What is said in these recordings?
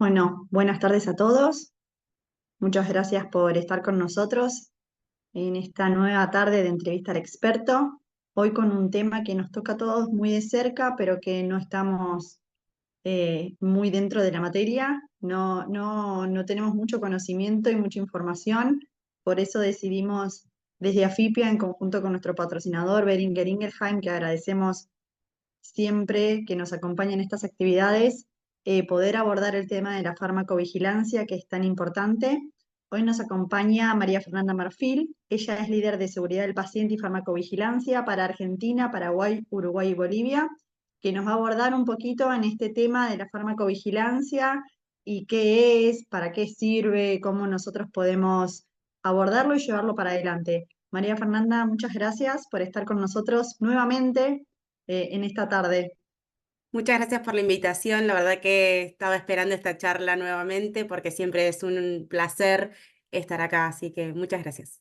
Bueno, buenas tardes a todos. Muchas gracias por estar con nosotros en esta nueva tarde de entrevista al experto. Hoy con un tema que nos toca a todos muy de cerca, pero que no estamos muy dentro de la materia. No tenemos mucho conocimiento y mucha información. Por eso decidimos desde AFIPIA, en conjunto con nuestro patrocinador Boehringer Ingelheim, que agradecemos siempre que nos acompañen en estas actividades, poder abordar el tema de la farmacovigilancia, que es tan importante. Hoy nos acompaña María Fernanda Marfil. Ella es líder de seguridad del paciente y farmacovigilancia para Argentina, Paraguay, Uruguay y Bolivia, que nos va a abordar un poquito en este tema de la farmacovigilancia y qué es, para qué sirve, cómo nosotros podemos abordarlo y llevarlo para adelante. María Fernanda, muchas gracias por estar con nosotros nuevamente en esta tarde. Muchas gracias por la invitación. La verdad que estaba esperando esta charla nuevamente porque siempre es un placer estar acá, así que muchas gracias.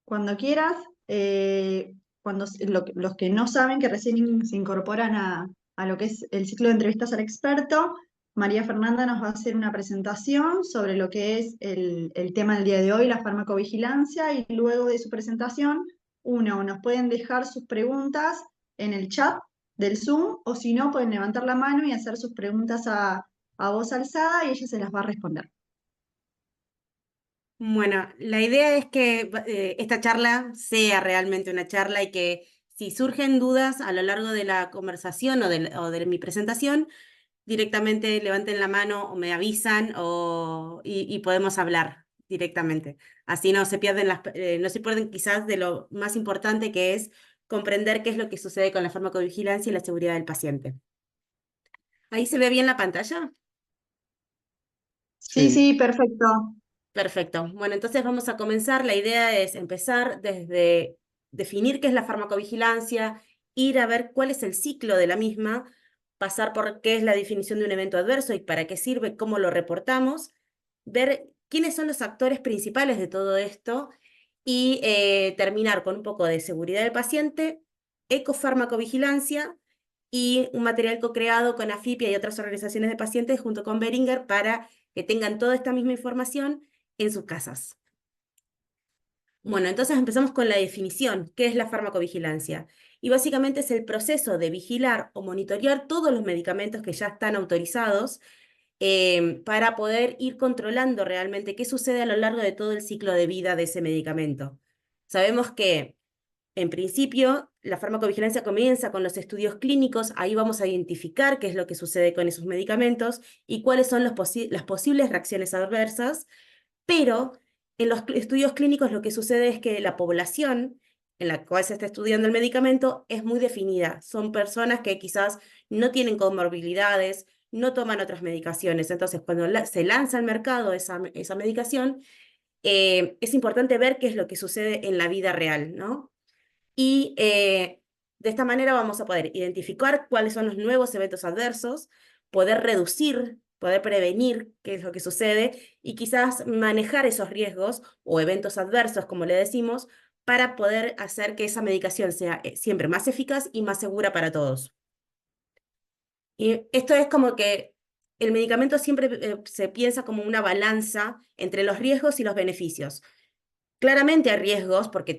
Cuando quieras, los que no saben que recién se incorporan a lo que es el ciclo de entrevistas al experto, María Fernanda nos va a hacer una presentación sobre lo que es el tema del día de hoy, la farmacovigilancia, y luego de su presentación, nos pueden dejar sus preguntas en el chat del Zoom, o si no, pueden levantar la mano y hacer sus preguntas a voz alzada y ella se las va a responder. Bueno, la idea es que esta charla sea realmente una charla y que si surgen dudas a lo largo de la conversación o de mi presentación, directamente levanten la mano o me avisan y podemos hablar directamente. Así no se pierden no se pierden quizás de lo más importante que es comprender qué es lo que sucede con la farmacovigilancia y la seguridad del paciente. ¿Ahí se ve bien la pantalla? Sí, Sí, sí, perfecto. Perfecto. Bueno, entonces vamos a comenzar. La idea es empezar desde definir qué es la farmacovigilancia, ir a ver cuál es el ciclo de la misma, pasar por qué es la definición de un evento adverso y para qué sirve, cómo lo reportamos, ver quiénes son los actores principales de todo esto y terminar con un poco de seguridad del paciente, ecofarmacovigilancia y un material co-creado con AFIPIA y otras organizaciones de pacientes junto con Boehringer para que tengan toda esta misma información en sus casas. Bueno, entonces empezamos con la definición. ¿Qué es la farmacovigilancia? Y básicamente es el proceso de vigilar o monitorear todos los medicamentos que ya están autorizados para poder ir controlando realmente qué sucede a lo largo de todo el ciclo de vida de ese medicamento. Sabemos que, en principio, la farmacovigilancia comienza con los estudios clínicos. Ahí vamos a identificar qué es lo que sucede con esos medicamentos y cuáles son las posibles reacciones adversas, pero en los estudios clínicos lo que sucede es que la población en la cual se está estudiando el medicamento es muy definida. Son personas que quizás no tienen comorbilidades, no toman otras medicaciones. Entonces, cuando se lanza al mercado esa medicación, es importante ver qué es lo que sucede en la vida real, ¿no? Y de esta manera vamos a poder identificar cuáles son los nuevos eventos adversos, poder reducir, poder prevenir qué es lo que sucede y quizás manejar esos riesgos o eventos adversos, como le decimos, para poder hacer que esa medicación sea siempre más eficaz y más segura para todos. Y esto es como que el medicamento siempre se piensa como una balanza entre los riesgos y los beneficios. Claramente hay riesgos porque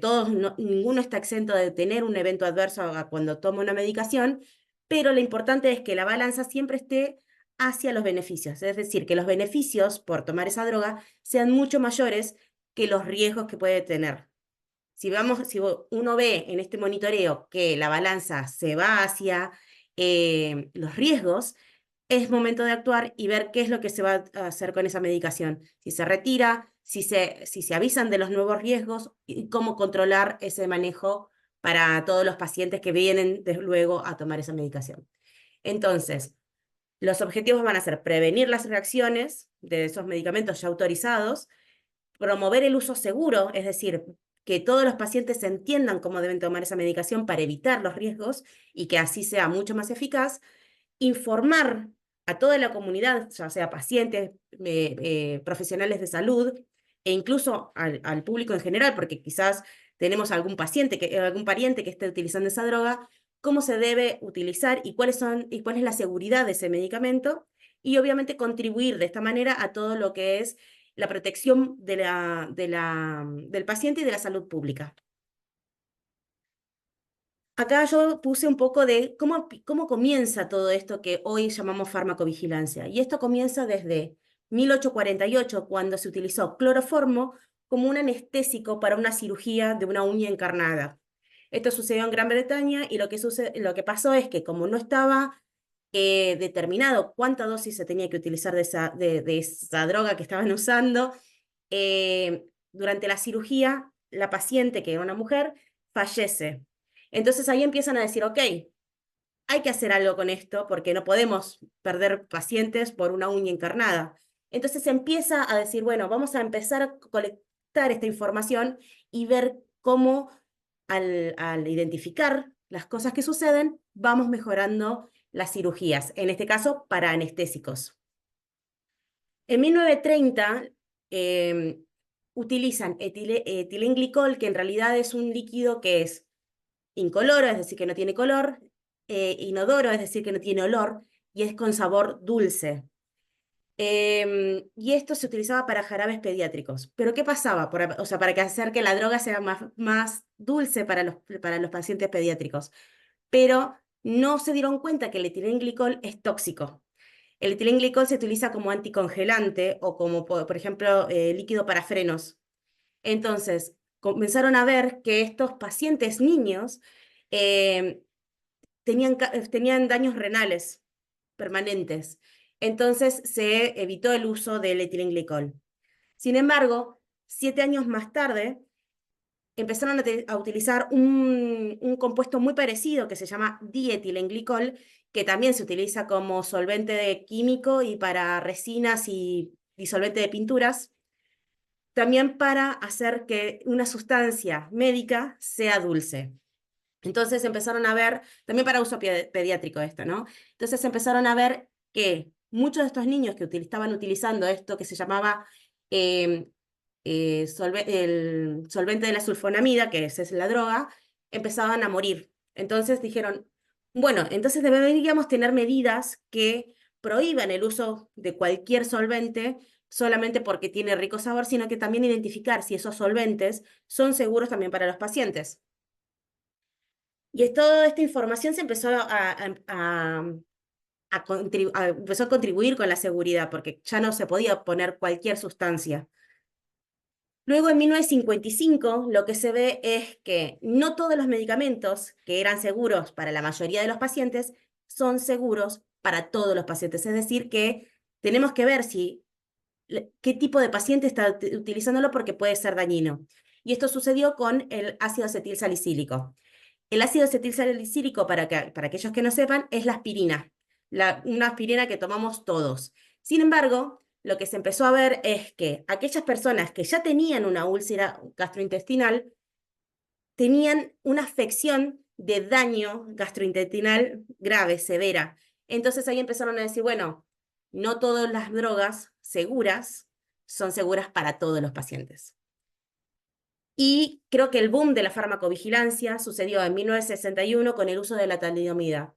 ninguno está exento de tener un evento adverso cuando toma una medicación, pero lo importante es que la balanza siempre esté hacia los beneficios, es decir, que los beneficios por tomar esa droga sean mucho mayores que los riesgos que puede tener. Si uno ve en este monitoreo que la balanza se va hacia los riesgos, es momento de actuar y ver qué es lo que se va a hacer con esa medicación. Si se retira, si se avisan de los nuevos riesgos y cómo controlar ese manejo para todos los pacientes que vienen desde luego a tomar esa medicación. Entonces, los objetivos van a ser prevenir las reacciones de esos medicamentos ya autorizados, promover el uso seguro, es decir, que todos los pacientes entiendan cómo deben tomar esa medicación para evitar los riesgos y que así sea mucho más eficaz, informar a toda la comunidad, ya sea pacientes, profesionales de salud e incluso al público en general, porque quizás tenemos algún pariente que esté utilizando esa droga, cómo se debe utilizar y cuál es la seguridad de ese medicamento, y obviamente contribuir de esta manera a todo lo que es la protección del paciente y de la salud pública. Acá yo puse un poco de cómo comienza todo esto que hoy llamamos farmacovigilancia. Y esto comienza desde 1848, cuando se utilizó cloroformo como un anestésico para una cirugía de una uña encarnada. Esto sucedió en Gran Bretaña y lo que pasó es que como no estaba determinado cuánta dosis se tenía que utilizar de esa droga que estaban usando, durante la cirugía, la paciente, que era una mujer, fallece. Entonces ahí empiezan a decir, ok, hay que hacer algo con esto porque no podemos perder pacientes por una uña encarnada. Entonces se empieza a decir, bueno, vamos a empezar a colectar esta información y ver cómo al identificar las cosas que suceden, vamos mejorando las cirugías, en este caso para anestésicos. En 1930 utilizan etilenglicol, que en realidad es un líquido que es incoloro, es decir, que no tiene color, inodoro, es decir, que no tiene olor, y es con sabor dulce. Y esto se utilizaba para jarabes pediátricos. ¿Pero qué pasaba? O sea, para hacer que la droga sea más dulce para los pacientes pediátricos. Pero no se dieron cuenta que el etilenglicol es tóxico. El etilenglicol se utiliza como anticongelante o como, por ejemplo, líquido para frenos. Entonces, comenzaron a ver que estos pacientes niños eh, tenían daños renales permanentes. Entonces, se evitó el uso del etilenglicol. Sin embargo, 7 años más tarde, empezaron a utilizar un compuesto muy parecido que se llama dietilenglicol, que también se utiliza como solvente químico y para resinas y disolvente de pinturas, también para hacer que una sustancia médica sea dulce. Entonces empezaron a ver, también para uso pediátrico esto, ¿no? Entonces empezaron a ver que muchos de estos niños que estaban utilizando esto que se llamaba el solvente de la sulfonamida, que es la droga, empezaban a morir. Entonces dijeron, bueno, entonces deberíamos tener medidas que prohíban el uso de cualquier solvente solamente porque tiene rico sabor, sino que también identificar si esos solventes son seguros también para los pacientes. Y toda esta información se empezó empezó a contribuir con la seguridad, porque ya no se podía poner cualquier sustancia. Luego, en 1955, lo que se ve es que no todos los medicamentos que eran seguros para la mayoría de los pacientes son seguros para todos los pacientes. Es decir, que tenemos que ver qué tipo de paciente está utilizándolo porque puede ser dañino. Y esto sucedió con el ácido acetil salicílico. El ácido acetilsalicílico, para aquellos que no sepan, es la aspirina, una aspirina que tomamos todos. Sin embargo, lo que se empezó a ver es que aquellas personas que ya tenían una úlcera gastrointestinal tenían una afección de daño gastrointestinal grave, severa. Entonces ahí empezaron a decir, bueno, no todas las drogas seguras son seguras para todos los pacientes. Y creo que el boom de la farmacovigilancia sucedió en 1961 con el uso de la talidomida.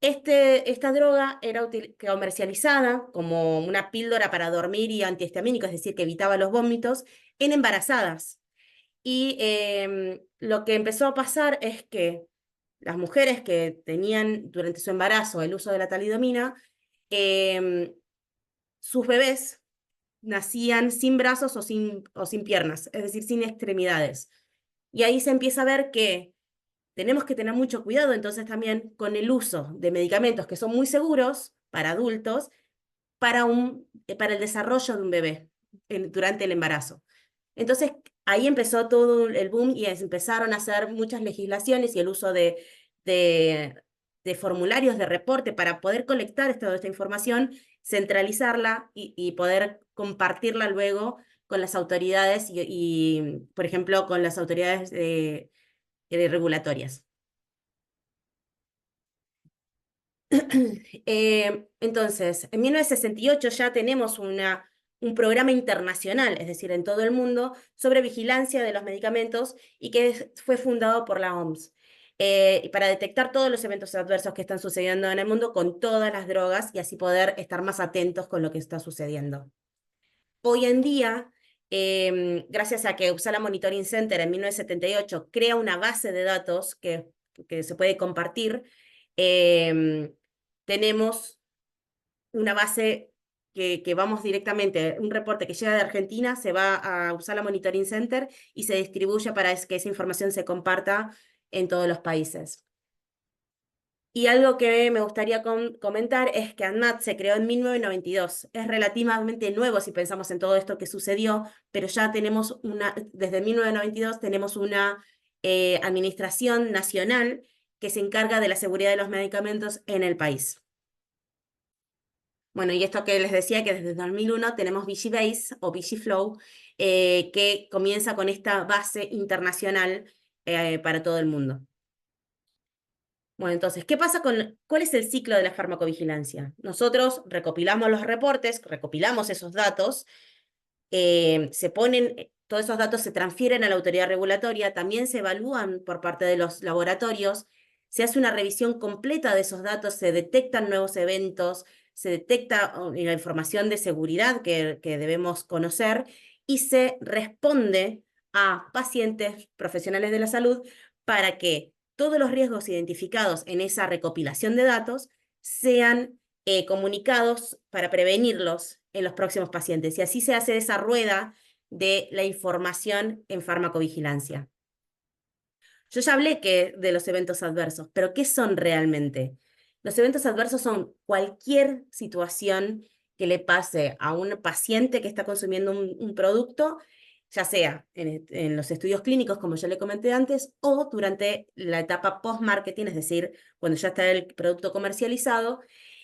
Esta droga era comercializada como una píldora para dormir y antihistamínico, es decir, que evitaba los vómitos, en embarazadas. Y lo que empezó a pasar es que las mujeres que tenían durante su embarazo el uso de la talidomina, sus bebés nacían sin brazos o sin piernas, es decir, sin extremidades. Y ahí se empieza a ver que tenemos que tener mucho cuidado entonces también con el uso de medicamentos que son muy seguros para adultos para el desarrollo de un bebé durante el embarazo. Entonces ahí empezó todo el boom y empezaron a hacer muchas legislaciones y el uso de formularios de reporte para poder colectar toda esta información, centralizarla y poder compartirla luego con las autoridades y, por ejemplo, con las autoridades regulatorias. Entonces, en 1968 ya tenemos un programa internacional, es decir, en todo el mundo, sobre vigilancia de los medicamentos y que fue fundado por la OMS. y para detectar todos los eventos adversos que están sucediendo en el mundo con todas las drogas y así poder estar más atentos con lo que está sucediendo. Hoy en día, gracias a que Uppsala Monitoring Center en 1978 crea una base de datos que se puede compartir, tenemos una base que vamos directamente, un reporte que llega de Argentina, se va a Uppsala Monitoring Center y se distribuye para que esa información se comparta en todos los países. Y algo que me gustaría comentar es que ANMAT se creó en 1992. Es relativamente nuevo si pensamos en todo esto que sucedió, pero ya tenemos desde 1992 tenemos una administración nacional que se encarga de la seguridad de los medicamentos en el país. Bueno, y esto que les decía que desde 2001 tenemos VigiBase o VigiFlow, que comienza con esta base internacional para todo el mundo. Bueno, entonces, cuál es el ciclo de la farmacovigilancia? Nosotros recopilamos los reportes, recopilamos esos datos, todos esos datos se transfieren a la autoridad regulatoria, también se evalúan por parte de los laboratorios, se hace una revisión completa de esos datos, se detectan nuevos eventos, se detecta la información de seguridad que debemos conocer y se responde a pacientes profesionales de la salud para que todos los riesgos identificados en esa recopilación de datos sean comunicados para prevenirlos en los próximos pacientes. Y así se hace esa rueda de la información en farmacovigilancia. Yo ya hablé de los eventos adversos, pero ¿qué son realmente? Los eventos adversos son cualquier situación que le pase a un paciente que está consumiendo un producto, ya sea en los estudios clínicos, como ya le comenté antes, o durante la etapa post-marketing, es decir, cuando ya está el producto comercializado,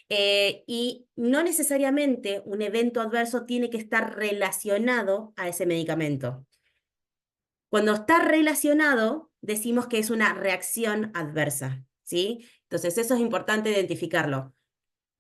y no necesariamente un evento adverso tiene que estar relacionado a ese medicamento. Cuando está relacionado, decimos que es una reacción adversa, ¿sí? Entonces, eso es importante identificarlo.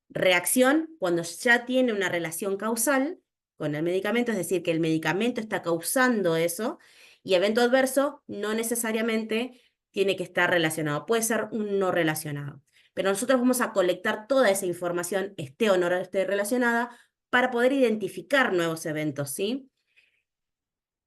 Reacción, cuando ya tiene una relación causal con el medicamento, es decir, que el medicamento está causando eso, y evento adverso no necesariamente tiene que estar relacionado, puede ser un no relacionado. Pero nosotros vamos a colectar toda esa información, esté o no esté relacionada, para poder identificar nuevos eventos, ¿sí?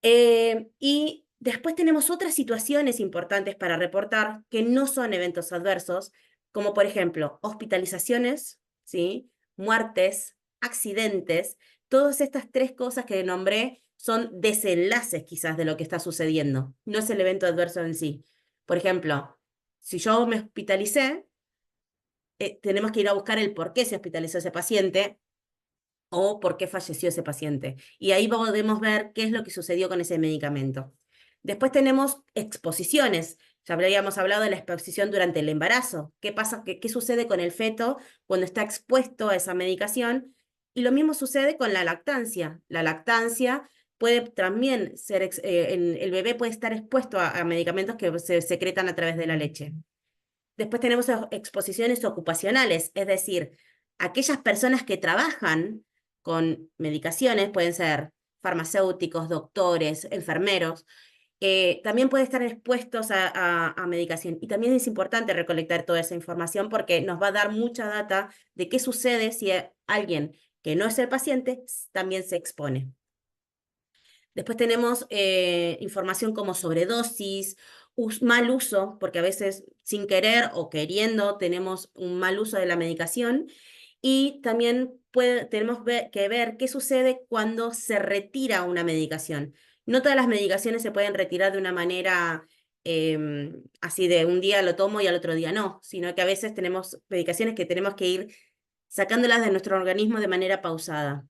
Y después tenemos otras situaciones importantes para reportar que no son eventos adversos, como por ejemplo hospitalizaciones, ¿sí? Muertes, accidentes. Todas estas tres cosas que nombré son desenlaces quizás de lo que está sucediendo. No es el evento adverso en sí. Por ejemplo, si yo me hospitalicé, tenemos que ir a buscar el por qué se hospitalizó ese paciente o por qué falleció ese paciente. Y ahí podemos ver qué es lo que sucedió con ese medicamento. Después tenemos exposiciones. Ya habríamos hablado de la exposición durante el embarazo. ¿Qué pasa? ¿Qué sucede con el feto cuando está expuesto a esa medicación? Y lo mismo sucede con la lactancia. La lactancia puede también ser, el bebé puede estar expuesto a medicamentos que se secretan a través de la leche. Después tenemos exposiciones ocupacionales, es decir, aquellas personas que trabajan con medicaciones, pueden ser farmacéuticos, doctores, enfermeros, también pueden estar expuestos a medicación. Y también es importante recolectar toda esa información porque nos va a dar mucha data de qué sucede si alguien que no es el paciente también se expone. Después tenemos información como sobredosis, mal uso, porque a veces sin querer o queriendo tenemos un mal uso de la medicación. Y también tenemos que ver qué sucede cuando se retira una medicación. No todas las medicaciones se pueden retirar de una manera así de un día lo tomo y al otro día no, sino que a veces tenemos medicaciones que tenemos que ir sacándolas de nuestro organismo de manera pausada.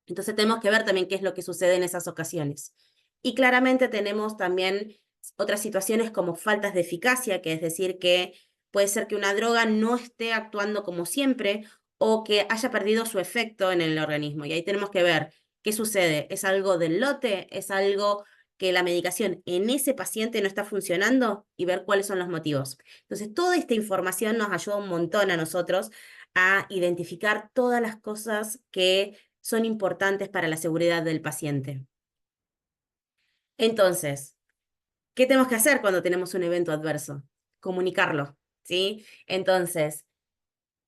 Entonces tenemos que ver también qué es lo que sucede en esas ocasiones. Y claramente tenemos también otras situaciones como faltas de eficacia, que es decir, que puede ser que una droga no esté actuando como siempre o que haya perdido su efecto en el organismo. Y ahí tenemos que ver qué sucede. ¿Es algo del lote? ¿Es algo que la medicación en ese paciente no está funcionando? Y ver cuáles son los motivos. Entonces, toda esta información nos ayuda un montón a nosotros a identificar todas las cosas que son importantes para la seguridad del paciente. Entonces, ¿qué tenemos que hacer cuando tenemos un evento adverso? comunicarlo, ¿sí? Entonces,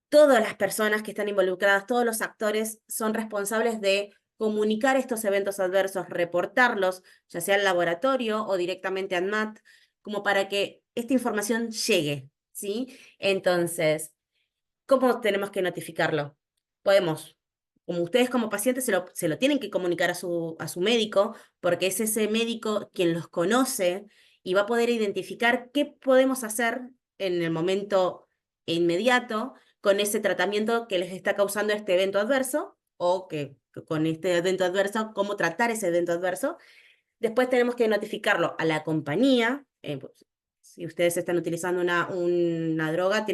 todas las personas que están involucradas, todos los actores son responsables de comunicar estos eventos adversos, reportarlos, ya sea al laboratorio o directamente a ANMAT, como para que esta información llegue, ¿sí? Entonces, ¿cómo tenemos que notificarlo? Podemos, como ustedes como pacientes se lo tienen que comunicar a su médico, porque es ese médico quien los conoce y va a poder identificar qué podemos hacer en el momento inmediato con ese tratamiento que les está causando este evento adverso, o que con este evento adverso, cómo tratar ese evento adverso. Después tenemos que notificarlo a la compañía. Pues, si ustedes están utilizando una droga,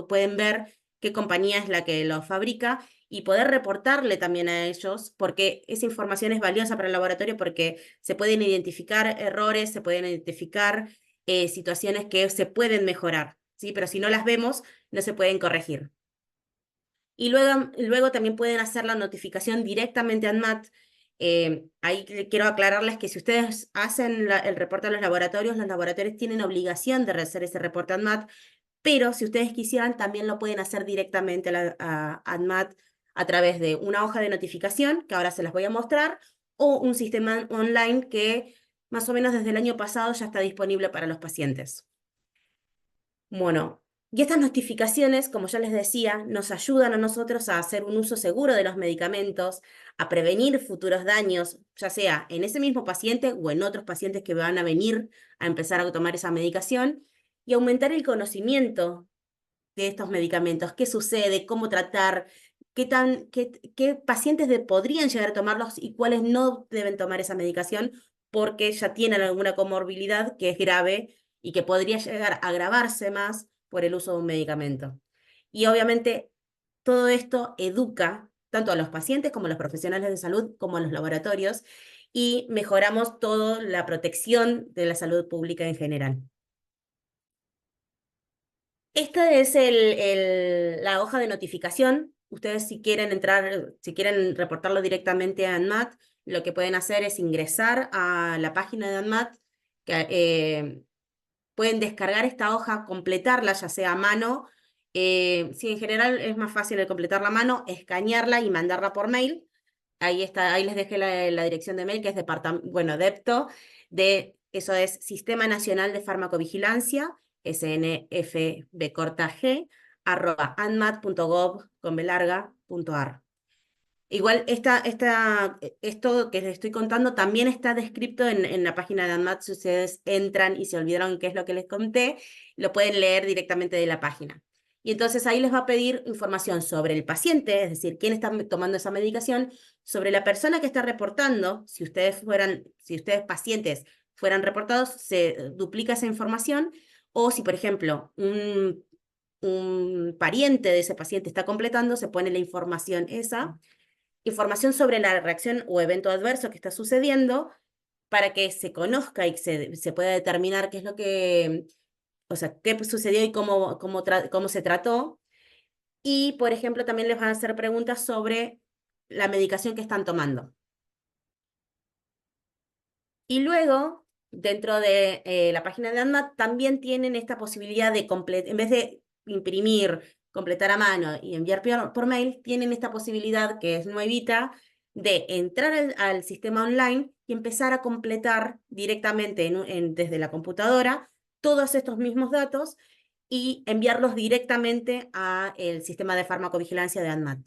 pueden ver qué compañía es la que lo fabrica y poder reportarle también a ellos, porque esa información es valiosa para el laboratorio porque se pueden identificar errores, se pueden identificar situaciones que se pueden mejorar, ¿sí? Pero si no las vemos, no se pueden corregir. Y luego también pueden hacer la notificación directamente a ANMAT. Ahí quiero aclararles que si ustedes hacen el reporte a los laboratorios tienen obligación de hacer ese reporte a ANMAT, pero si ustedes quisieran, también lo pueden hacer directamente a ANMAT a través de una hoja de notificación, que ahora se las voy a mostrar, o un sistema online que más o menos desde el año pasado ya está disponible para los pacientes. Bueno, y estas notificaciones, como ya les decía, nos ayudan a nosotros a hacer un uso seguro de los medicamentos, a prevenir futuros daños, ya sea en ese mismo paciente o en otros pacientes que van a venir a empezar a tomar esa medicación, y aumentar el conocimiento de estos medicamentos, qué sucede, cómo tratar, qué pacientes podrían llegar a tomarlos y cuáles no deben tomar esa medicación porque ya tienen alguna comorbilidad que es grave y que podría llegar a agravarse más por el uso de un medicamento. Y obviamente todo esto educa tanto a los pacientes como a los profesionales de salud como a los laboratorios y mejoramos toda la protección de la salud pública en general. Esta es la hoja de notificación. Ustedes si quieren reportarlo directamente a ANMAT, lo que pueden hacer es ingresar a la página de ANMAT, que pueden descargar esta hoja, completarla, ya sea a mano. Sí, en general es más fácil de completarla a mano, escanearla y mandarla por mail. Ahí está, ahí les dejé la dirección de mail, que es DEPTO, eso es Sistema Nacional de Farmacovigilancia, SNFB @anmat.gov.ar. Igual esto que les estoy contando también está descrito en la página de ANMAT. Si ustedes entran y se olvidaron qué es lo que les conté, lo pueden leer directamente de la página. Y entonces ahí les va a pedir información sobre el paciente, es decir, quién está tomando esa medicación, sobre la persona que está reportando. Si ustedes pacientes fueran reportados, se duplica esa información. O si, por ejemplo, un pariente de ese paciente está completando, se pone la información sobre la reacción o evento adverso que está sucediendo para que se conozca y se pueda determinar qué es lo que, o sea, qué sucedió y cómo se trató. Y, por ejemplo, también les van a hacer preguntas sobre la medicación que están tomando. Y luego, dentro de la página de ANMAT, también tienen esta posibilidad de en vez de imprimir, completar a mano y enviar por mail, tienen esta posibilidad que es nuevita de entrar al sistema online y empezar a completar directamente desde la computadora todos estos mismos datos y enviarlos directamente al sistema de farmacovigilancia de ANMAT.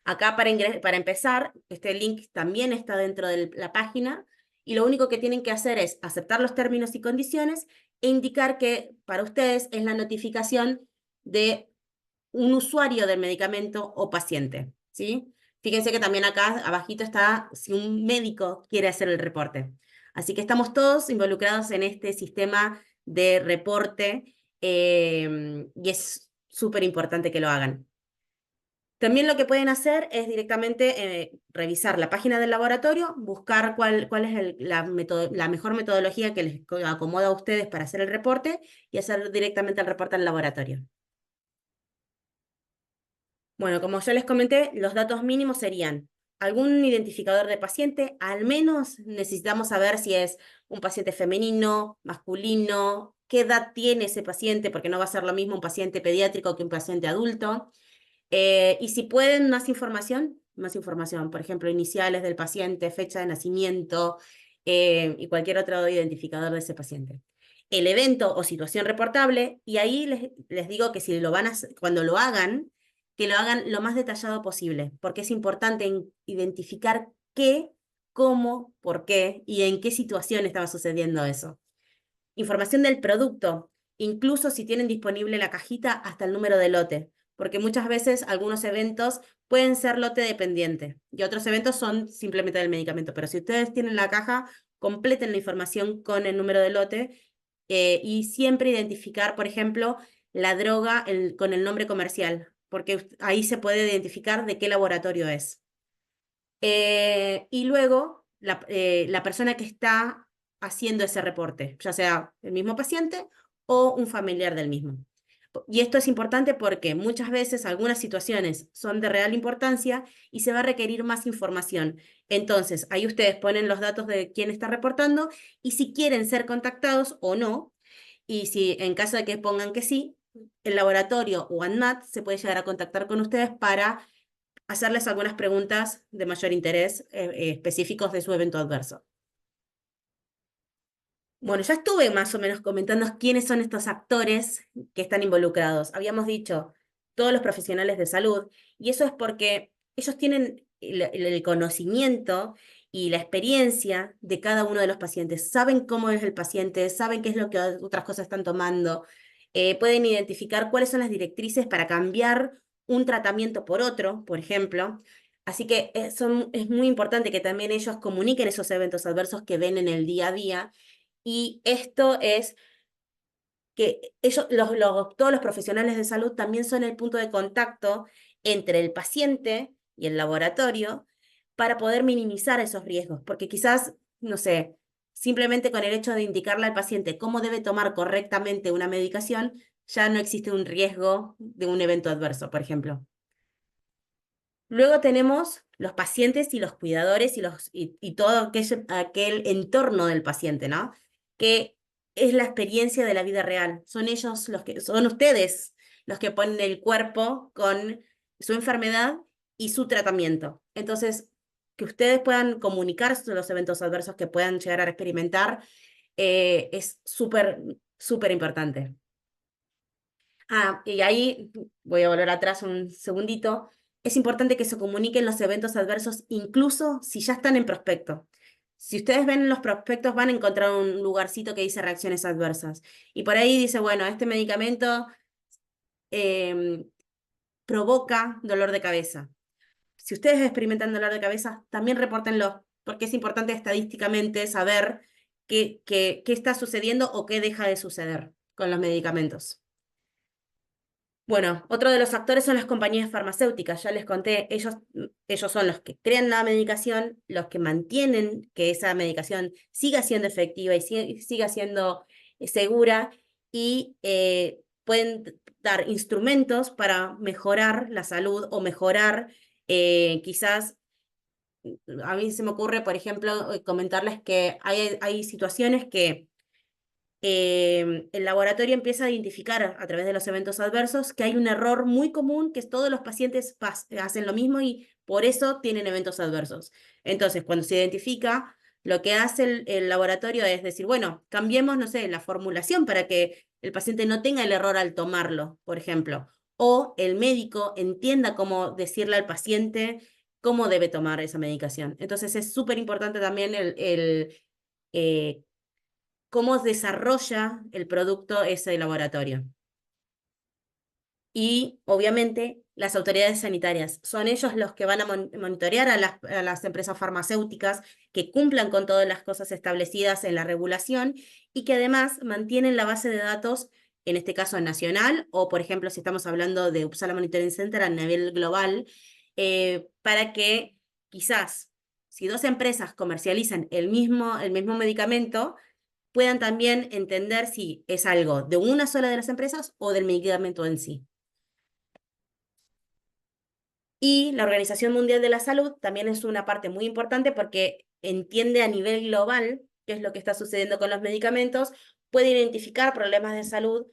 Acá para empezar, este link también está dentro de la página y lo único que tienen que hacer es aceptar los términos y condiciones e indicar que para ustedes es la notificación de un usuario del medicamento o paciente, ¿sí? Fíjense que también acá abajito está si un médico quiere hacer el reporte. Así que estamos todos involucrados en este sistema de reporte y es súper importante que lo hagan. También lo que pueden hacer es directamente revisar la página del laboratorio, buscar cuál es la mejor metodología que les acomoda a ustedes para hacer el reporte y hacer directamente el reporte al laboratorio. Bueno, como ya les comenté, los datos mínimos serían algún identificador de paciente. Al menos necesitamos saber si es un paciente femenino, masculino, qué edad tiene ese paciente, porque no va a ser lo mismo un paciente pediátrico que un paciente adulto. Y si pueden más información, por ejemplo, iniciales del paciente, fecha de nacimiento y cualquier otro identificador de ese paciente. El evento o situación reportable, y ahí les digo que si lo van a, cuando lo hagan, que lo hagan lo más detallado posible, porque es importante identificar qué, cómo, por qué y en qué situación estaba sucediendo eso. Información del producto, incluso si tienen disponible la cajita hasta el número de lote, porque muchas veces algunos eventos pueden ser lote dependiente y otros eventos son simplemente del medicamento, pero si ustedes tienen la caja, completen la información con el número de lote y siempre identificar, por ejemplo, la droga con el nombre comercial, porque ahí se puede identificar de qué laboratorio es. Y luego, la persona que está haciendo ese reporte, ya sea el mismo paciente o un familiar del mismo. Y esto es importante porque muchas veces algunas situaciones son de real importancia y se va a requerir más información. Entonces, ahí ustedes ponen los datos de quién está reportando y si quieren ser contactados o no. Y si en caso de que pongan que sí, el laboratorio o ANMAT se puede llegar a contactar con ustedes para hacerles algunas preguntas de mayor interés específicos de su evento adverso. Bueno, ya estuve más o menos comentando quiénes son estos actores que están involucrados. Habíamos dicho todos los profesionales de salud, y eso es porque ellos tienen el conocimiento y la experiencia de cada uno de los pacientes. Saben cómo es el paciente, saben qué es lo que otras cosas están tomando, pueden identificar cuáles son las directrices para cambiar un tratamiento por otro, por ejemplo. Así que es muy importante que también ellos comuniquen esos eventos adversos que ven en el día a día y esto es que ellos, todos los profesionales de salud también son el punto de contacto entre el paciente y el laboratorio para poder minimizar esos riesgos, porque quizás, no sé, simplemente con el hecho de indicarle al paciente cómo debe tomar correctamente una medicación, ya no existe un riesgo de un evento adverso, por ejemplo. Luego tenemos los pacientes y los cuidadores y todo aquel entorno del paciente, ¿no? Que es la experiencia de la vida real. Son ellos son ustedes los que ponen el cuerpo con su enfermedad y su tratamiento. Entonces, que ustedes puedan comunicar los eventos adversos que puedan llegar a experimentar es súper, súper importante. Y ahí voy a volver atrás un segundito. Es importante que se comuniquen los eventos adversos, incluso si ya están en prospecto. Si ustedes ven los prospectos, van a encontrar un lugarcito que dice reacciones adversas. Y por ahí dice, bueno, este medicamento em, provoca dolor de cabeza. Si ustedes experimentan dolor de cabeza, también repórtenlo, porque es importante estadísticamente saber qué está sucediendo o qué deja de suceder con los medicamentos. Bueno, otro de los actores son las compañías farmacéuticas, ya les conté, ellos son los que crean la medicación, los que mantienen que esa medicación siga siendo efectiva y siga siendo segura y pueden dar instrumentos para mejorar la salud o mejorar quizás, a mí se me ocurre, por ejemplo, comentarles que hay situaciones que el laboratorio empieza a identificar a través de los eventos adversos que hay un error muy común, que es todos los pacientes hacen lo mismo y por eso tienen eventos adversos. Entonces, cuando se identifica, lo que hace el laboratorio es decir, bueno, cambiemos, no sé, la formulación para que el paciente no tenga el error al tomarlo, por ejemplo, o el médico entienda cómo decirle al paciente cómo debe tomar esa medicación. Entonces, es súper importante también eh, cómo desarrolla el producto ese laboratorio. Y obviamente las autoridades sanitarias son ellos los que van a monitorear a las empresas farmacéuticas que cumplan con todas las cosas establecidas en la regulación y que además mantienen la base de datos, en este caso nacional, o por ejemplo si estamos hablando de Uppsala Monitoring Center a nivel global, para que quizás si dos empresas comercializan el mismo medicamento, puedan también entender si es algo de una sola de las empresas o del medicamento en sí. Y la Organización Mundial de la Salud también es una parte muy importante porque entiende a nivel global qué es lo que está sucediendo con los medicamentos, puede identificar problemas de salud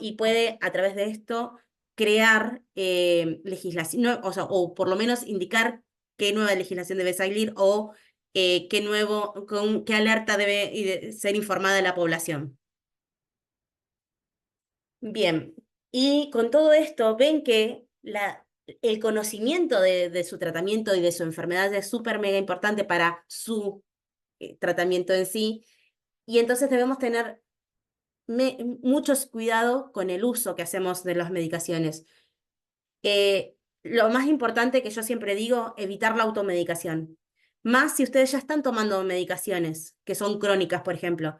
y puede, a través de esto, crear legislación, o sea, o por lo menos indicar qué nueva legislación debe salir o qué alerta debe ser informada la población. Bien, y con todo esto ven que el conocimiento de su tratamiento y de su enfermedad es súper mega importante para su tratamiento en sí, y entonces debemos tener muchos cuidado con el uso que hacemos de las medicaciones. Lo más importante que yo siempre digo, evitar la automedicación. Más si ustedes ya están tomando medicaciones que son crónicas, por ejemplo,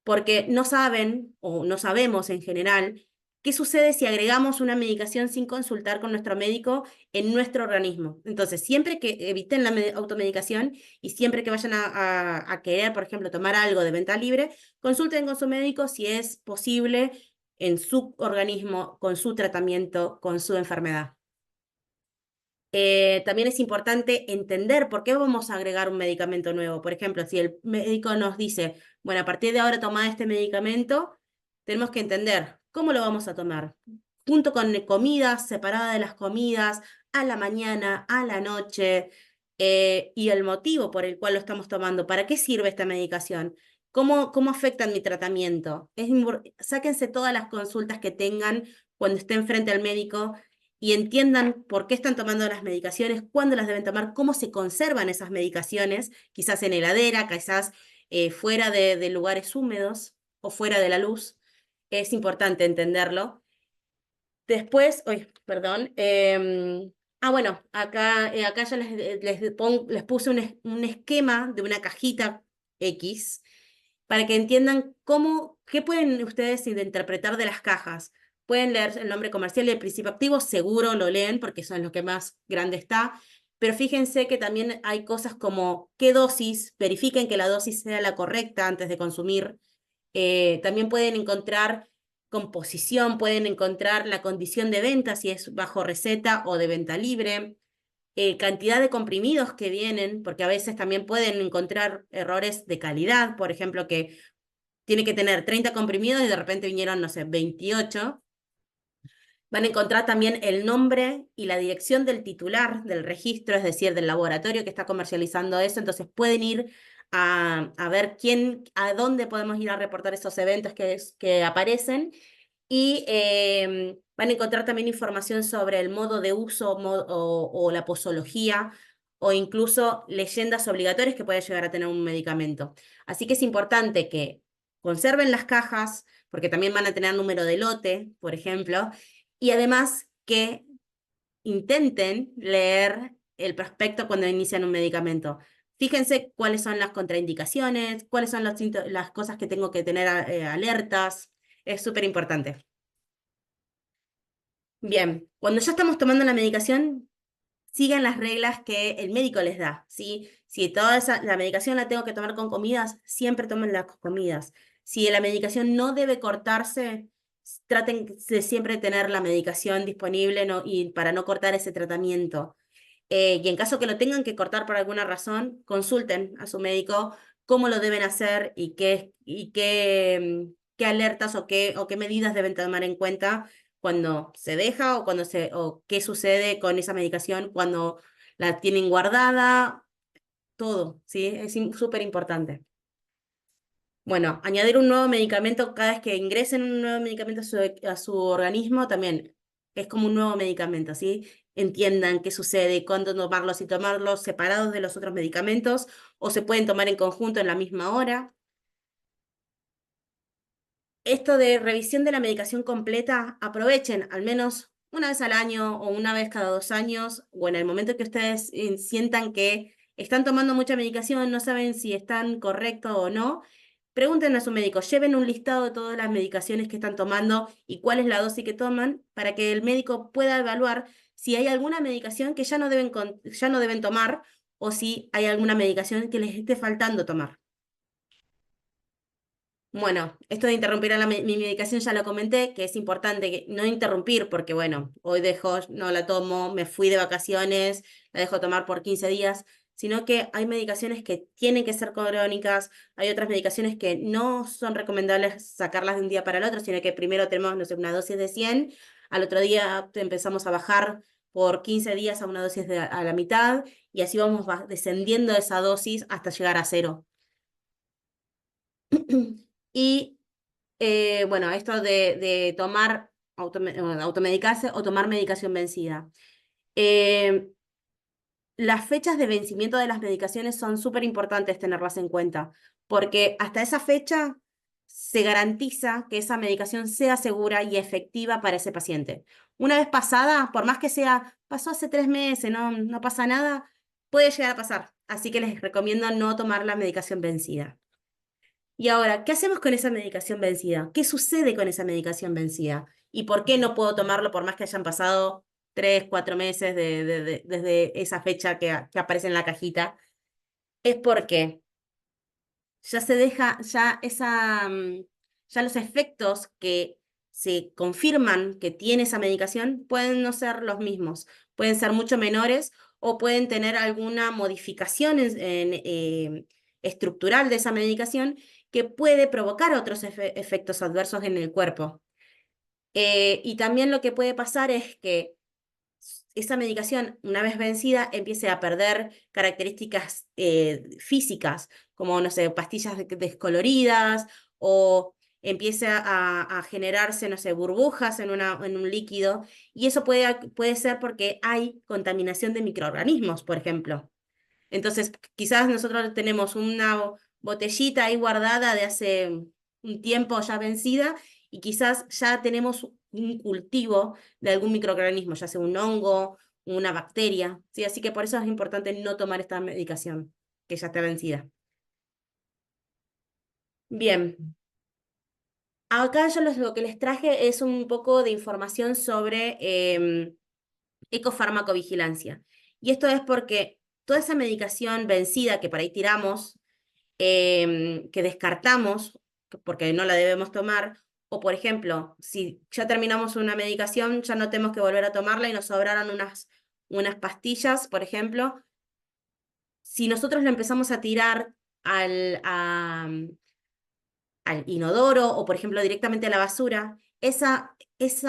porque no saben o no sabemos en general qué sucede si agregamos una medicación sin consultar con nuestro médico en nuestro organismo. Entonces, siempre que eviten la automedicación y siempre que vayan a querer, por ejemplo, tomar algo de venta libre, consulten con su médico si es posible en su organismo, con su tratamiento, con su enfermedad. También es importante entender por qué vamos a agregar un medicamento nuevo. Por ejemplo, si el médico nos dice, bueno, a partir de ahora toma este medicamento, tenemos que entender cómo lo vamos a tomar. Junto con comidas, separada de las comidas, a la mañana, a la noche, y el motivo por el cual lo estamos tomando. ¿Para qué sirve esta medicación? ¿Cómo afecta mi tratamiento? Sáquense todas las consultas que tengan cuando estén frente al médico y entiendan por qué están tomando las medicaciones, cuándo las deben tomar, cómo se conservan esas medicaciones, quizás en heladera, quizás fuera de lugares húmedos o fuera de la luz. Es importante entenderlo. Después, perdón. Bueno, acá ya les puse un esquema de una cajita X para que entiendan qué pueden ustedes interpretar de las cajas. Pueden leer el nombre comercial y el principio activo, seguro lo leen porque son los que más grande está, pero fíjense que también hay cosas como qué dosis, verifiquen que la dosis sea la correcta antes de consumir. También pueden encontrar composición, pueden encontrar la condición de venta, si es bajo receta o de venta libre, cantidad de comprimidos que vienen, porque a veces también pueden encontrar errores de calidad, por ejemplo, que tiene que tener 30 comprimidos y de repente vinieron, no sé, 28. Van a encontrar también el nombre y la dirección del titular del registro, es decir, del laboratorio que está comercializando eso. Entonces pueden ir a ver a dónde podemos ir a reportar esos eventos que aparecen. Y van a encontrar también información sobre el modo de uso o la posología o incluso leyendas obligatorias que puede llegar a tener un medicamento. Así que es importante que conserven las cajas, porque también van a tener número de lote, por ejemplo, y además que intenten leer el prospecto cuando inician un medicamento. Fíjense cuáles son las contraindicaciones, cuáles son las cosas que tengo que tener alertas. Es súper importante. Bien, cuando ya estamos tomando la medicación, sigan las reglas que el médico les da, ¿sí? Si la medicación la tengo que tomar con comidas, siempre tomen las comidas. Si la medicación no debe cortarse, traten de siempre tener la medicación disponible y para no cortar ese tratamiento. Y en caso que lo tengan que cortar por alguna razón, consulten a su médico cómo lo deben hacer qué alertas o qué medidas deben tomar en cuenta cuando se deja o qué sucede con esa medicación cuando la tienen guardada, todo, ¿sí? Es súper importante. Bueno, añadir un nuevo medicamento cada vez que ingresen un nuevo medicamento a su organismo también es como un nuevo medicamento, ¿sí? Entiendan qué sucede, cuándo tomarlos y tomarlos separados de los otros medicamentos o se pueden tomar en conjunto en la misma hora. Esto de revisión de la medicación completa, aprovechen al menos una vez al año o una vez cada 2 años o en el momento que ustedes sientan que están tomando mucha medicación, no saben si están correctos o no. Pregunten a su médico, lleven un listado de todas las medicaciones que están tomando y cuál es la dosis que toman para que el médico pueda evaluar si hay alguna medicación que ya no deben tomar o si hay alguna medicación que les esté faltando tomar. Bueno, esto de interrumpir mi medicación ya lo comenté, que es importante no interrumpir porque, bueno, hoy no la tomo, me fui de vacaciones, la dejo tomar por 15 días. sino que hay medicaciones que tienen que ser crónicas, hay otras medicaciones que no son recomendables sacarlas de un día para el otro, sino que primero tenemos, no sé, una dosis de 100, al otro día empezamos a bajar por 15 días a una dosis a la mitad, y así vamos descendiendo esa dosis hasta llegar a 0. Y bueno, esto de tomar, automedicarse o tomar medicación vencida. Eh, las fechas de vencimiento de las medicaciones son súper importantes tenerlas en cuenta, porque hasta esa fecha se garantiza que esa medicación sea segura y efectiva para ese paciente. Una vez pasada, por más que sea, pasó hace 3 meses, no pasa nada, puede llegar a pasar. Así que les recomiendo no tomar la medicación vencida. Y ahora, ¿qué hacemos con esa medicación vencida? ¿Qué sucede con esa medicación vencida? ¿Y por qué no puedo tomarlo por más que hayan pasado 3, 4 meses desde esa fecha que aparece en la cajita? Es porque ya se deja, ya los efectos que se confirman que tiene esa medicación pueden no ser los mismos, pueden ser mucho menores o pueden tener alguna modificación estructural de esa medicación que puede provocar otros efectos adversos en el cuerpo. Y también lo que puede pasar es que esa medicación, una vez vencida, empiece a perder características físicas, como, no sé, pastillas descoloridas, o empiece a generarse, no sé, burbujas en un líquido, y eso puede ser porque hay contaminación de microorganismos, por ejemplo. Entonces, quizás nosotros tenemos una botellita ahí guardada de hace un tiempo ya vencida, y quizás ya tenemos un cultivo de algún microorganismo, ya sea un hongo, una bacteria, ¿sí? Así que por eso es importante no tomar esta medicación que ya está vencida. Bien, acá yo lo que les traje es un poco de información sobre ecofarmacovigilancia. Y esto es porque toda esa medicación vencida que por ahí tiramos, que descartamos porque no la debemos tomar, o por ejemplo, si ya terminamos una medicación, ya no tenemos que volver a tomarla y nos sobraron unas pastillas, por ejemplo, si nosotros la empezamos a tirar al inodoro o, por ejemplo, directamente a la basura, esa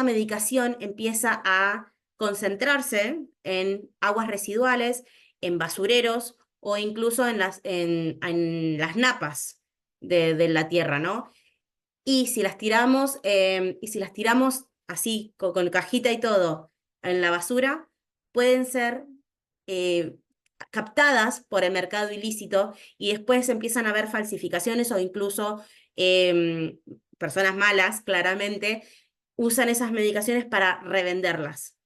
medicación empieza a concentrarse en aguas residuales, en basureros o incluso en las napas de la tierra, ¿no? Y si las tiramos así, con cajita y todo, en la basura, pueden ser eh, captadas por el mercado ilícito, y después empiezan a haber falsificaciones o incluso em, personas malas, claramente, usan esas medicaciones para revenderlas.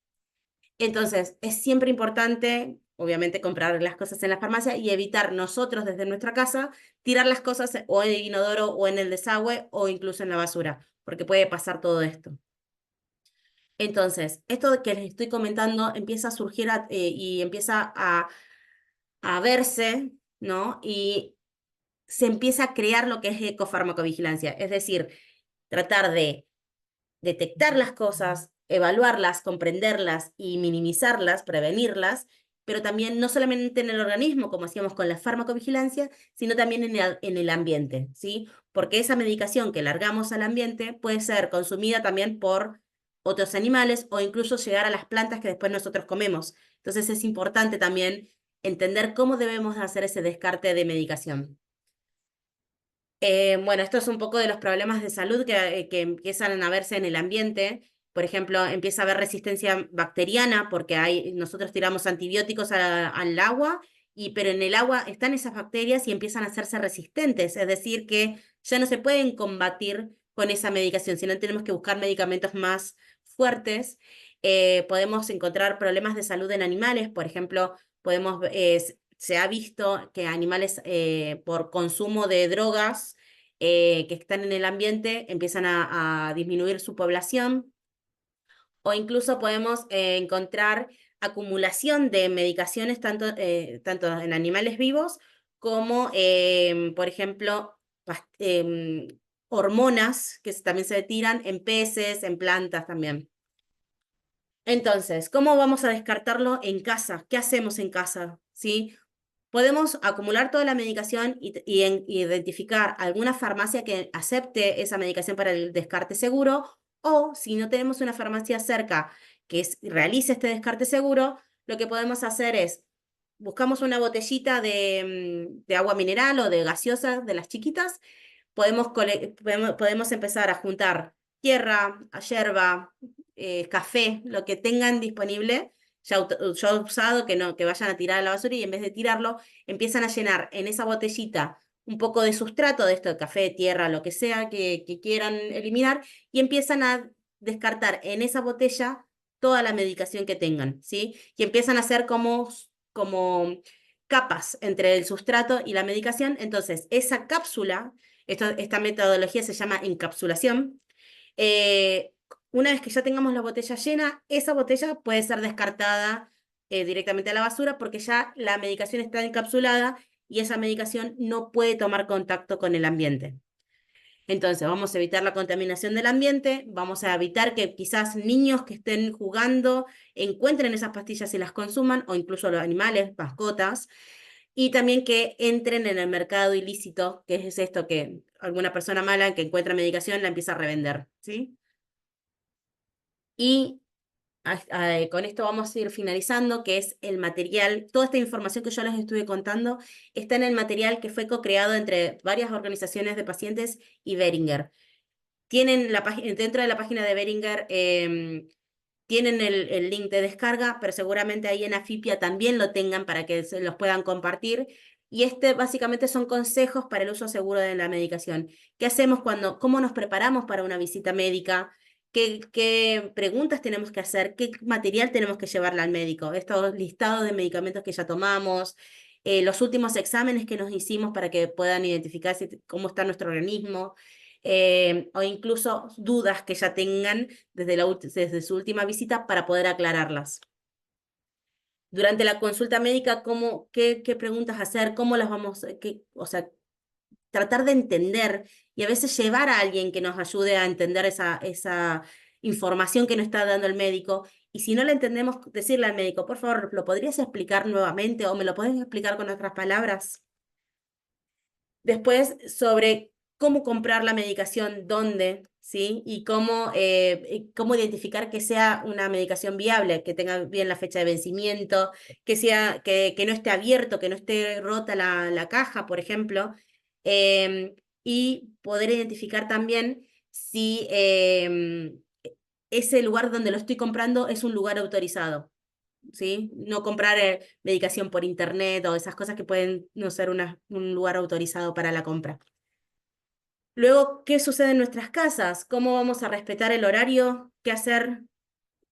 Entonces, es siempre importante, obviamente, comprar las cosas en la farmacia y evitar nosotros desde nuestra casa tirar las cosas o en el inodoro o en el desagüe o incluso en la basura, porque puede pasar todo esto. Entonces, esto que les estoy comentando empieza a surgir y empieza a verse, ¿no? Y se empieza a crear lo que es ecofarmacovigilancia, es decir, tratar de detectar las cosas, evaluarlas, comprenderlas y minimizarlas, prevenirlas, pero también no solamente en el organismo, como hacíamos con la farmacovigilancia, sino también en el ambiente, ¿sí? Porque esa medicación que largamos al ambiente puede ser consumida también por otros animales o incluso llegar a las plantas que después nosotros comemos. Entonces es importante también entender cómo debemos hacer ese descarte de medicación. Bueno, esto es un poco de los problemas de salud que empiezan a verse en el ambiente. Por ejemplo, empieza a haber resistencia bacteriana porque nosotros tiramos antibióticos al agua, pero en el agua están esas bacterias y empiezan a hacerse resistentes. Es decir, que ya no se pueden combatir con esa medicación, sino tenemos que buscar medicamentos más fuertes. Podemos encontrar problemas de salud en animales. Por ejemplo, se ha visto que animales por consumo de drogas que están en el ambiente empiezan a disminuir su población, o incluso podemos encontrar acumulación de medicaciones tanto en animales vivos como, por ejemplo, hormonas que también se tiran en peces, en plantas también. Entonces, ¿cómo vamos a descartarlo en casa? ¿Qué hacemos en casa? ¿Sí? podemos acumular toda la medicación y identificar alguna farmacia que acepte esa medicación para el descarte seguro, o si no tenemos una farmacia cerca que realice este descarte seguro, lo que podemos hacer es buscamos una botellita de agua mineral o de gaseosa de las chiquitas, podemos empezar a juntar tierra, yerba, café, lo que tengan disponible ya usado, que no, que vayan a tirar a la basura, y en vez de tirarlo, empiezan a llenar en esa botellita un poco de sustrato de esto, de café, tierra, lo que sea que quieran eliminar, y empiezan a descartar en esa botella toda la medicación que tengan, ¿sí? Y empiezan a hacer como capas entre el sustrato y la medicación. Entonces, esa cápsula, esta metodología se llama encapsulación. eh, una vez que ya tengamos la botella llena, esa botella puede ser descartada directamente a la basura, porque ya la medicación está encapsulada y esa medicación no puede tomar contacto con el ambiente. Entonces, vamos a evitar la contaminación del ambiente, vamos a evitar que quizás niños que estén jugando encuentren esas pastillas y las consuman, o incluso los animales, mascotas, y también que entren en el mercado ilícito, que es esto, que alguna persona mala que encuentra medicación la empieza a revender, ¿sí? Y con esto vamos a ir finalizando, que es el material. Toda esta información que yo les estuve contando está en el material que fue co-creado entre varias organizaciones de pacientes y Beringer. Tienen dentro de la página de Beringer, tienen el link de descarga, pero seguramente ahí en Afipia también lo tengan para que se los puedan compartir. Y básicamente son consejos para el uso seguro de la medicación. ¿Qué hacemos cómo nos preparamos para una visita médica? ¿Qué preguntas tenemos que hacer? ¿Qué material tenemos que llevarle al médico? Estos listados de medicamentos que ya tomamos, los últimos exámenes que nos hicimos para que puedan identificar cómo está nuestro organismo, o incluso dudas que ya tengan desde su última visita para poder aclararlas. Durante la consulta médica, qué preguntas hacer, cómo las vamos, o sea, tratar de entender, y a veces llevar a alguien que nos ayude a entender esa información que nos está dando el médico. Y si no la entendemos, decirle al médico, por favor, ¿lo podrías explicar nuevamente o me lo podés explicar con otras palabras? Después, sobre cómo comprar la medicación, dónde, ¿sí? Y cómo identificar que sea una medicación viable, que tenga bien la fecha de vencimiento, que no esté abierto, que no esté rota la caja, por ejemplo. Y poder identificar también si ese lugar donde lo estoy comprando es un lugar autorizado. ¿Sí? No comprar medicación por internet o esas cosas que pueden no ser un lugar autorizado para la compra. Luego, ¿qué sucede en nuestras casas? ¿Cómo vamos a respetar el horario? ¿Qué hacer?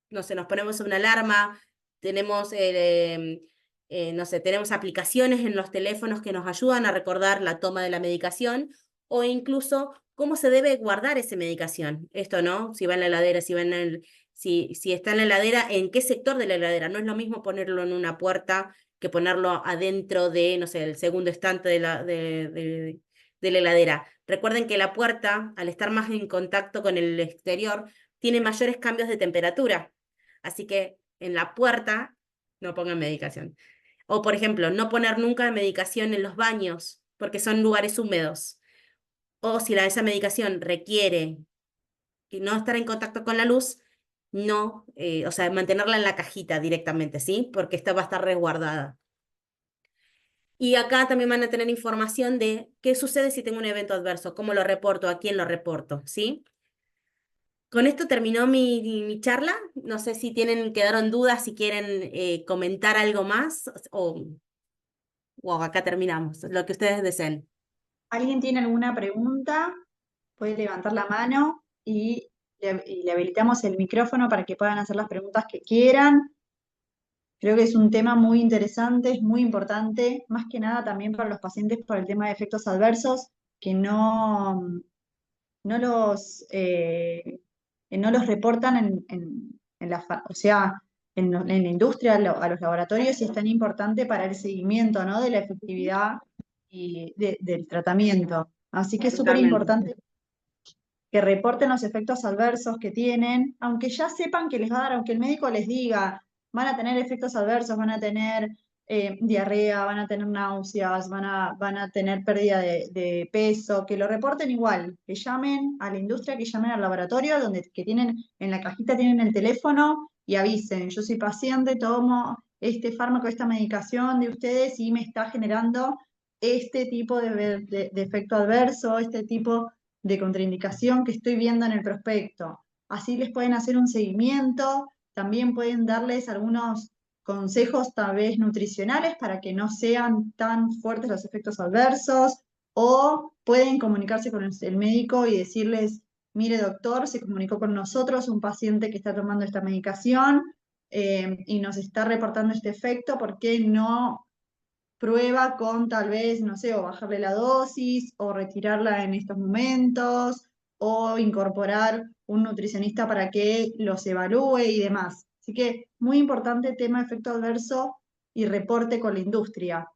No sé, nos ponemos una alarma, tenemos, no sé, tenemos aplicaciones en los teléfonos que nos ayudan a recordar la toma de la medicación, o incluso cómo se debe guardar esa medicación. Esto, ¿no? Si va en la heladera, si está en la heladera, ¿en qué sector de la heladera? No es lo mismo ponerlo en una puerta que ponerlo adentro no sé, el segundo estante de la heladera. Recuerden que la puerta, al estar más en contacto con el exterior, tiene mayores cambios de temperatura. Así que en la puerta no pongan medicación. O, por ejemplo, no poner nunca medicación en los baños, porque son lugares húmedos. O si esa medicación requiere no estar en contacto con la luz, no, o sea, mantenerla en la cajita directamente, ¿sí? Porque esta va a estar resguardada. Y acá también van a tener información de qué sucede si tengo un evento adverso, cómo lo reporto, a quién lo reporto, ¿sí? Con esto terminó mi charla. No sé si quedaron dudas, si quieren comentar algo más, o acá terminamos, lo que ustedes deseen. ¿Alguien tiene alguna pregunta? Puede levantar la mano y le habilitamos el micrófono para que puedan hacer las preguntas que quieran. Creo que es un tema muy interesante, es muy importante, más que nada también para los pacientes por el tema de efectos adversos, que no los, no los reportan o sea, en la industria, a los laboratorios, y es tan importante para el seguimiento, ¿no? De la efectividad y del tratamiento. Así que es súper Totalmente. importante que reporten los efectos adversos que tienen, aunque ya sepan que les va a dar, aunque el médico les diga, van a tener efectos adversos, van a tener diarrea, van a tener náuseas, van a tener pérdida de peso, que lo reporten igual, que llamen a la industria, que llamen al laboratorio, que tienen, en la cajita tienen el teléfono y avisen, yo soy paciente, tomo este fármaco, esta medicación de ustedes y me está generando este tipo de efecto adverso, este tipo de contraindicación que estoy viendo en el prospecto. Así les pueden hacer un seguimiento, también pueden darles algunos consejos tal vez nutricionales para que no sean tan fuertes los efectos adversos, o pueden comunicarse con el médico y decirles, mire doctor, se comunicó con nosotros un paciente que está tomando esta medicación y nos está reportando este efecto, ¿por qué no prueba con tal vez, no sé, o bajarle la dosis, o retirarla en estos momentos, o incorporar un nutricionista para que los evalúe y demás? Así que muy importante tema efecto adverso y reporte con la industria.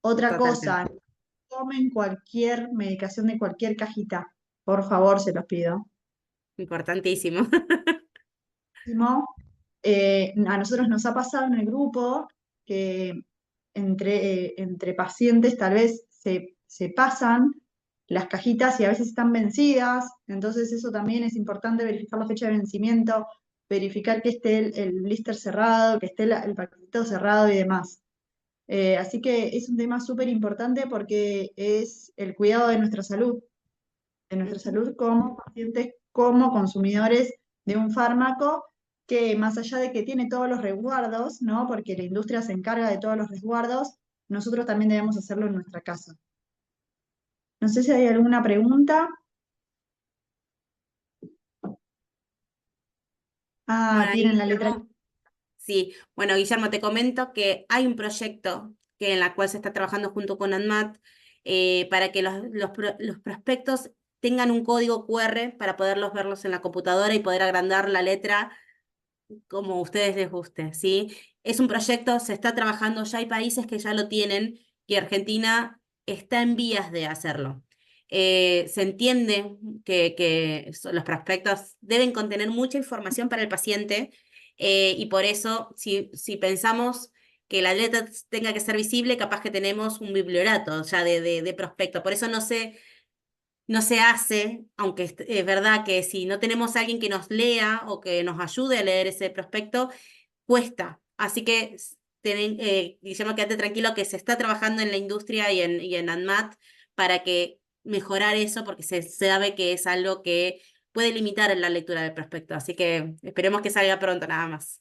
Otra cosa, Totalmente. no tomen cualquier medicación de cualquier cajita. Por favor, se los pido. Importantísimo. Último, a nosotros nos ha pasado en el grupo que entre pacientes tal vez se pasan las cajitas y a veces están vencidas, entonces eso también es importante, verificar la fecha de vencimiento, verificar que esté el blister cerrado, que esté el paquetito cerrado y demás. Así que es un tema súper importante porque es el cuidado de nuestra Ujú. salud como pacientes, como consumidores de un fármaco que más allá de que tiene todos los resguardos, ¿no? Porque la industria se encarga de todos los resguardos, nosotros también debemos hacerlo en nuestra casa. No sé si hay alguna pregunta. Ah, Bueno, tienen ahí, la letra. Guillermo. Sí, bueno, Guillermo, te comento que hay un proyecto en la cual se está trabajando junto con ANMAT para que los prospectos tengan un código QR para poderlos verlos en la computadora y poder agrandar la letra como a ustedes les guste, ¿sí? Es un proyecto, se está trabajando, ya hay países que ya lo tienen y Argentina está en vías de hacerlo. Se entiende que los prospectos deben contener mucha información para el paciente y por eso, si pensamos que la letra tenga que ser visible, capaz que tenemos un bibliorato ya de prospecto. Por eso no se hace, aunque es verdad que si no tenemos a alguien que nos lea o que nos ayude a leer ese prospecto, cuesta. Así que, Guillermo, quédate tranquilo que se está trabajando en la industria y en ANMAT para que mejorar eso, porque se sabe que es algo que puede limitar la lectura del prospecto. Así que esperemos que salga pronto, nada más.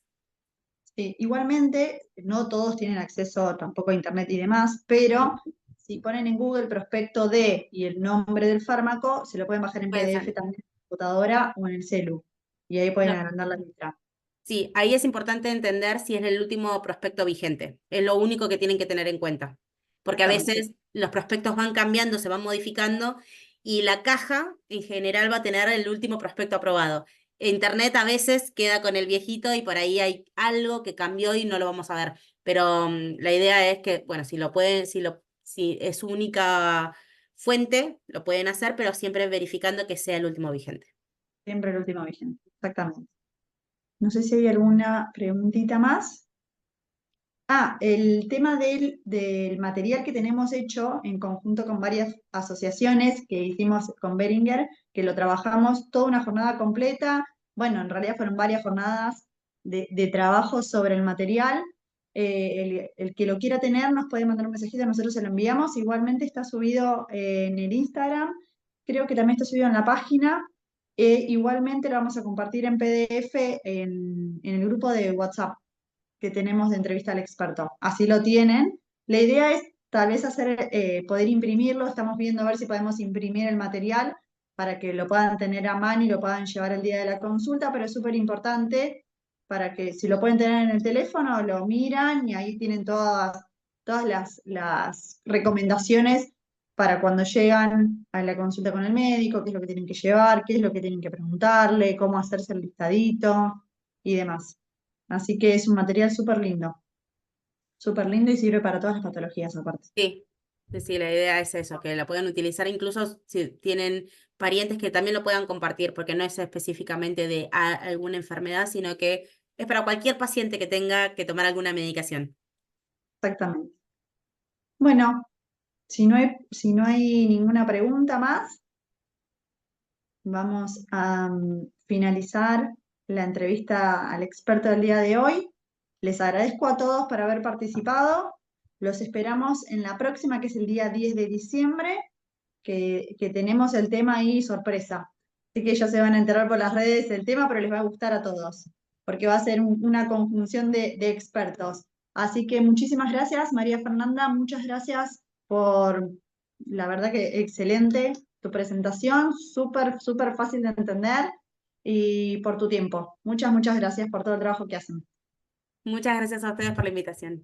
Igualmente, no todos tienen acceso tampoco a internet y demás, pero Ujú. si ponen en Google prospecto de y el nombre del fármaco, se lo pueden bajar en Puede PDF ser. también en la computadora o en el celu. Y ahí pueden No. agrandar la letra. Sí, ahí es importante entender si es el último prospecto vigente. Es lo único que tienen que tener en cuenta. Porque a Exactamente. veces los prospectos van cambiando, se van modificando y la caja en general va a tener el último prospecto aprobado. Internet a veces queda con el viejito y por ahí hay algo que cambió y no lo vamos a ver. Pero la idea es que, bueno, si lo pueden, si es su única fuente, lo pueden hacer, pero siempre verificando que sea el último vigente. Siempre el último vigente. Exactamente. No sé si hay alguna preguntita más. Ah, el tema del material que tenemos hecho en conjunto con varias asociaciones que hicimos con Beringer, que lo trabajamos toda una jornada completa. Bueno, en realidad fueron varias jornadas de trabajo sobre el material. El que lo quiera tener nos puede mandar un mensajito, nosotros se lo enviamos. Igualmente está subido en el Instagram, creo que también está subido en la página. Igualmente lo vamos a compartir en PDF en el grupo de WhatsApp que tenemos de entrevista al experto. Así lo tienen. La idea es tal vez poder imprimirlo. Estamos viendo a ver si podemos imprimir el material para que lo puedan tener a mano y lo puedan llevar el día de la consulta, pero es súper importante para que si lo pueden tener en el teléfono, lo miran y ahí tienen todas las recomendaciones para cuando llegan a la consulta con el médico, qué es lo que tienen que llevar, qué es lo que tienen que preguntarle, cómo hacerse el listadito y demás. Así que es un material súper lindo y sirve para todas las patologías aparte. Sí, sí, sí, la idea es eso, que la puedan utilizar incluso si tienen parientes que también lo puedan compartir, porque no es específicamente de alguna enfermedad, sino que es para cualquier paciente que tenga que tomar alguna medicación. exactamente. Bueno, si no hay ninguna pregunta más, vamos a finalizar la entrevista al experto del día de hoy. Les agradezco a todos por haber participado. Los esperamos en la próxima, que es el día 10 de diciembre, que tenemos el tema ahí sorpresa. Así que ya se van a enterar por las redes el tema, pero les va a gustar a todos, porque va a ser una conjunción de expertos. Así que muchísimas gracias, María Fernanda, muchas gracias por, la verdad que excelente tu presentación, súper, súper fácil de entender y por tu tiempo. Muchas, muchas gracias por todo el trabajo que hacen. Muchas gracias a ustedes por la invitación.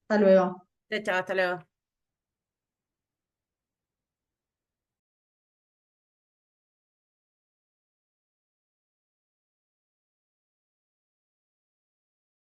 Hasta luego. Chao, chao, hasta luego.